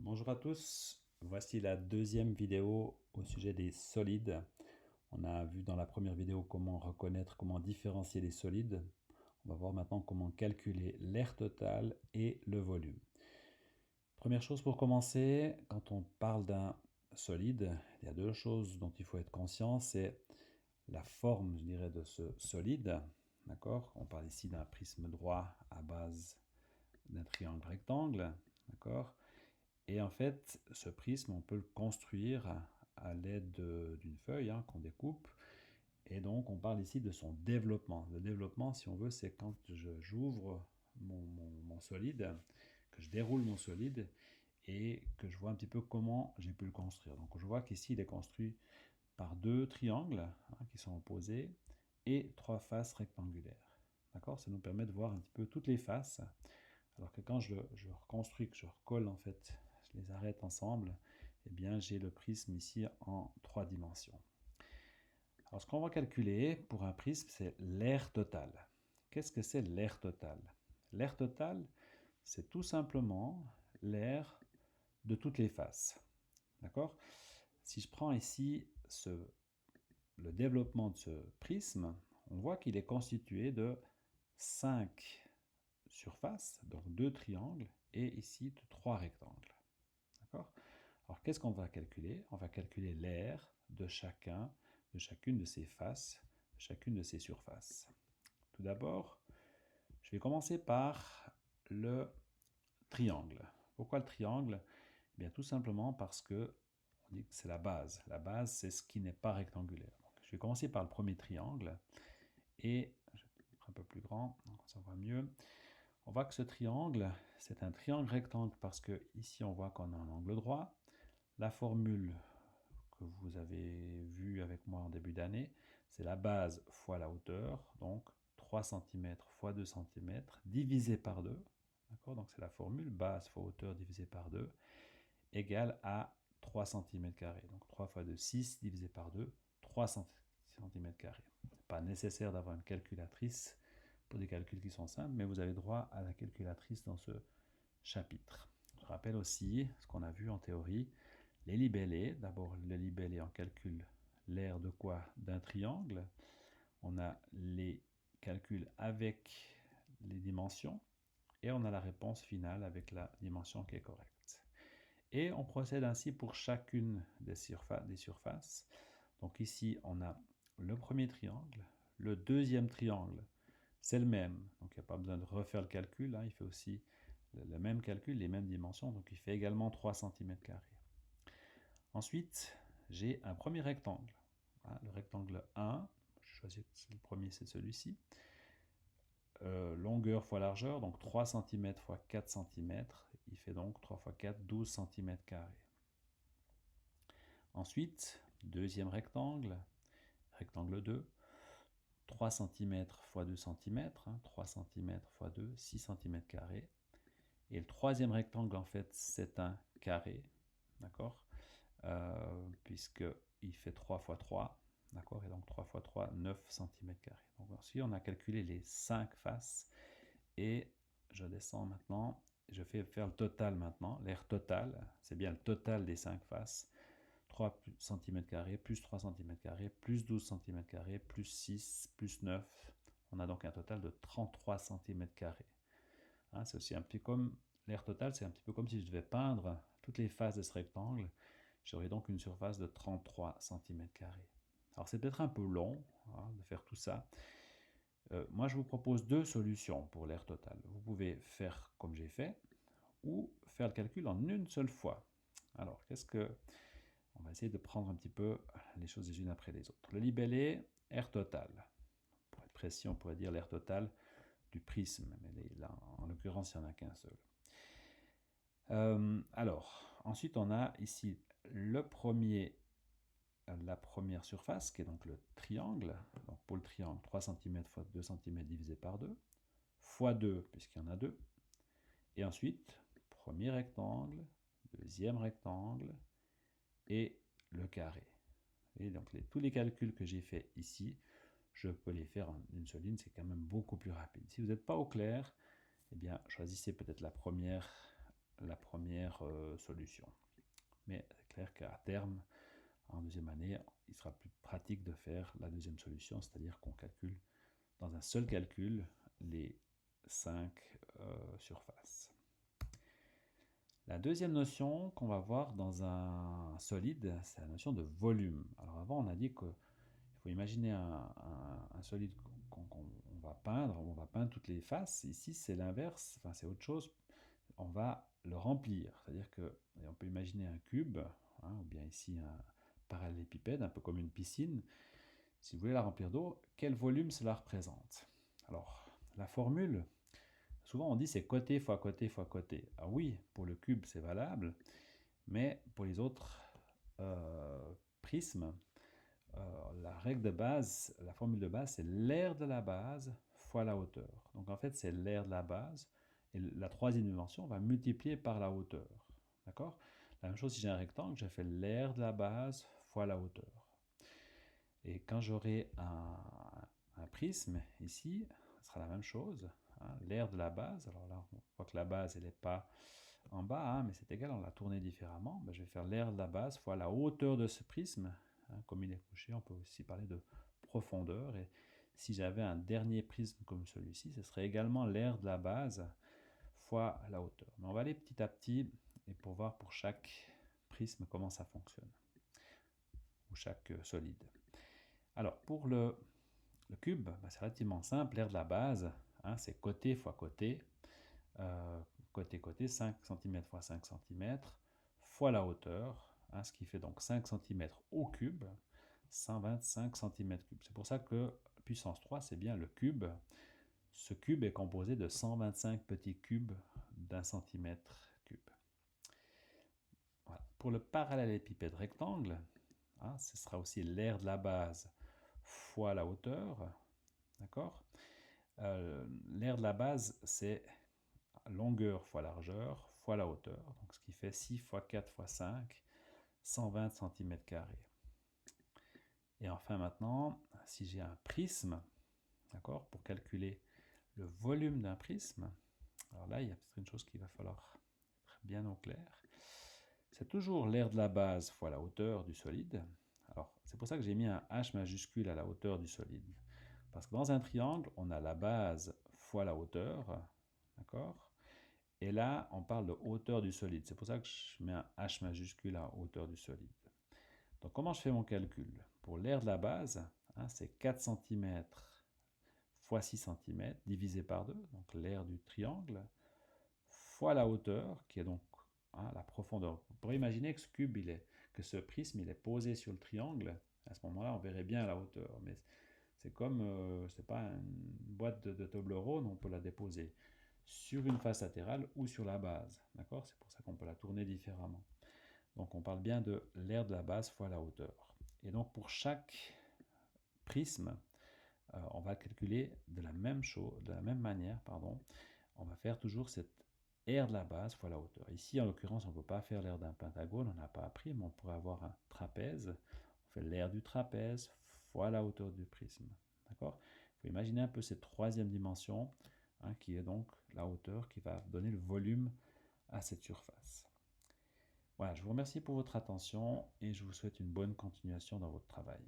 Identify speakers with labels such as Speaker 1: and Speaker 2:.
Speaker 1: Bonjour à tous, voici la deuxième vidéo au sujet des solides. On a vu dans la première vidéo comment reconnaître, comment différencier les solides. On va voir maintenant comment calculer l'air total et le volume. Première chose pour commencer, quand on parle d'un solide, il y a deux choses dont il faut être conscient, c'est la forme, je dirais, de ce solide. D'accord? On parle ici d'un prisme droit à base d'un triangle rectangle. D'accord? Et en fait, ce prisme, on peut le construire à l'aide d'une feuille qu'on découpe. Et donc, on parle ici de son développement. Le développement, si on veut, c'est quand j'ouvre mon solide, que je déroule mon solide et que je vois un petit peu comment j'ai pu le construire. Donc, je vois qu'ici, il est construit par deux triangles qui sont opposés et trois faces rectangulaires. D'accord? Ça nous permet de voir un petit peu toutes les faces. Alors que quand je reconstruis, que je recolle en fait, je les arrête ensemble, eh bien j'ai le prisme ici en 3 dimensions. Alors ce qu'on va calculer pour un prisme, c'est l'air total. Qu'est-ce que c'est l'air total? L'air total, c'est tout simplement l'air de toutes les faces. D'accord? Si je prends ici le développement de ce prisme, on voit qu'il est constitué de 5 surfaces, donc 2 triangles, et ici de 3 rectangles. D'accord? Alors qu'est-ce qu'on va calculer? On va calculer l'aire de chacune de ces faces, de chacune de ces surfaces. Tout d'abord, je vais commencer par le triangle. Pourquoi le triangle? Eh bien, tout simplement parce que on dit que c'est la base. La base, c'est ce qui n'est pas rectangulaire. Donc, je vais commencer par le premier triangle, et je vais mettre un peu plus grand, donc ça voit mieux. On voit que ce triangle, c'est un triangle rectangle parce que ici on voit qu'on a un angle droit. La formule que vous avez vue avec moi en début d'année, c'est la base fois la hauteur, donc 3 cm fois 2 cm divisé par 2. D'accord? Donc c'est la formule base fois hauteur divisé par 2 égale à 3 cm². Donc 3 fois 2, 6 divisé par 2, 3 cm². Pas nécessaire d'avoir une calculatrice pour des calculs qui sont simples, mais vous avez droit à la calculatrice dans ce chapitre. Je rappelle aussi ce qu'on a vu en théorie, les libellés. D'abord, le libellé, on calcule l'aire de quoi? D'un triangle. On a les calculs avec les dimensions et on a la réponse finale avec la dimension qui est correcte. Et on procède ainsi pour chacune des surfaces. Donc ici, on a le premier triangle, le deuxième triangle, c'est le même, donc il n'y a pas besoin de refaire le calcul, il fait aussi le même calcul, les mêmes dimensions, donc il fait également 3 cm². Ensuite, j'ai un premier rectangle, le rectangle 1, je choisis le premier, c'est celui-ci, longueur fois largeur, donc 3 cm fois 4 cm, il fait donc 3 fois 4, 12 cm². Ensuite, deuxième rectangle, rectangle 2, 3 cm fois 2 cm, 3 cm fois 2, 6 cm². Et le troisième rectangle, en fait, c'est un carré, d'accord, puisqu'il fait 3 fois 3, d'accord, et donc 3 fois 3, 9 cm². Donc ensuite, on a calculé les 5 faces, et je descends maintenant, je fais faire le total maintenant, l'aire total, c'est bien le total des 5 faces, 3 cm², plus 3 cm², plus 12 cm², plus 6, plus 9. On a donc un total de 33 cm². C'est aussi un petit comme l'aire totale, c'est un petit peu comme si je devais peindre toutes les faces de ce rectangle. J'aurais donc une surface de 33 cm². Alors c'est peut-être un peu long de faire tout ça. Moi je vous propose deux solutions pour l'aire totale. Vous pouvez faire comme j'ai fait, ou faire le calcul en une seule fois. Alors on va essayer de prendre un petit peu les choses les unes après les autres. Le libellé, aire totale. Pour être précis, on pourrait dire l'aire totale du prisme, mais là, en l'occurrence, il n'y en a qu'un seul. Alors, ensuite, on a ici la première surface, qui est donc le triangle. Donc, pour le triangle, 3 cm fois 2 cm divisé par 2, fois 2, puisqu'il y en a 2. Et ensuite, premier rectangle, deuxième rectangle, et le carré. Et donc tous les calculs que j'ai fait ici, je peux les faire en une seule ligne, c'est quand même beaucoup plus rapide. Si vous n'êtes pas au clair, eh bien choisissez peut-être la première la première solution. Mais c'est clair qu'à terme, en deuxième année, il sera plus pratique de faire la deuxième solution, c'est-à-dire qu'on calcule dans un seul calcul les 5 surfaces. La deuxième notion qu'on va voir dans un solide, c'est la notion de volume. Alors avant, on a dit qu'il faut imaginer un solide qu'on va peindre, on va peindre toutes les faces. Ici, c'est l'inverse, enfin c'est autre chose. On va le remplir, c'est-à-dire qu'on peut imaginer un cube, ou bien ici un parallélépipède, un peu comme une piscine. Si vous voulez la remplir d'eau, quel volume cela représente? Alors, la formule, souvent on dit c'est côté fois côté fois côté. Ah oui, pour le cube c'est valable, mais pour les autres prismes, la règle de base, la formule de base, c'est l'aire de la base fois la hauteur. Donc en fait, c'est l'aire de la base, et la troisième dimension, on va multiplier par la hauteur. D'accord? La même chose si j'ai un rectangle, je fais l'aire de la base fois la hauteur. Et quand j'aurai un prisme ici, ce sera la même chose. L'aire de la base, alors là, on voit que la base, elle n'est pas en bas, mais c'est égal, on l'a tourné différemment. Je vais faire l'aire de la base fois la hauteur de ce prisme. Comme il est couché, on peut aussi parler de profondeur. Et si j'avais un dernier prisme comme celui-ci, ce serait également l'aire de la base fois la hauteur. Mais on va aller petit à petit et pour voir pour chaque prisme comment ça fonctionne, ou chaque solide. Alors pour le cube, c'est relativement simple. L'aire de la base, c'est côté fois côté. Côté, 5 cm fois 5 cm, fois la hauteur, ce qui fait donc 5 cm au cube, 125 cm3. C'est pour ça que puissance 3, c'est bien le cube. Ce cube est composé de 125 petits cubes d'un centimètre cube. Voilà. Pour le parallélépipède rectangle, ce sera aussi l'aire de la base fois la hauteur. D'accord? L'aire de la base, c'est longueur fois largeur fois la hauteur, donc ce qui fait 6 fois 4 fois 5, 120 cm². Et enfin maintenant, si j'ai un prisme, d'accord, pour calculer le volume d'un prisme, alors là il y a peut-être une chose qu'il va falloir être bien au clair. C'est toujours l'aire de la base fois la hauteur du solide. Alors c'est pour ça que j'ai mis un H majuscule à la hauteur du solide. Parce que dans un triangle, on a la base fois la hauteur, d'accord? Et là, on parle de hauteur du solide. C'est pour ça que je mets un H majuscule à hauteur du solide. Donc, comment je fais mon calcul? Pour l'aire de la base, c'est 4 cm fois 6 cm divisé par 2, donc l'aire du triangle, fois la hauteur, qui est donc la profondeur. Vous pourrez imaginer que ce cube, que ce prisme, il est posé sur le triangle. À ce moment-là, on verrait bien la hauteur. Mais c'est comme, c'est pas une boîte de Toblerone, on peut la déposer sur une face latérale ou sur la base. D'accord? C'est pour ça qu'on peut la tourner différemment. Donc on parle bien de l'aire de la base fois la hauteur. Et donc pour chaque prisme, on va calculer de la même manière, on va faire toujours cette aire de la base fois la hauteur. Ici, en l'occurrence, on ne peut pas faire l'aire d'un pentagone, on n'a pas appris, mais on pourrait avoir un trapèze. On fait l'aire du trapèze fois la hauteur du prisme. D'accord? Il faut imaginer un peu cette troisième dimension, qui est donc la hauteur qui va donner le volume à cette surface. Voilà, je vous remercie pour votre attention et je vous souhaite une bonne continuation dans votre travail.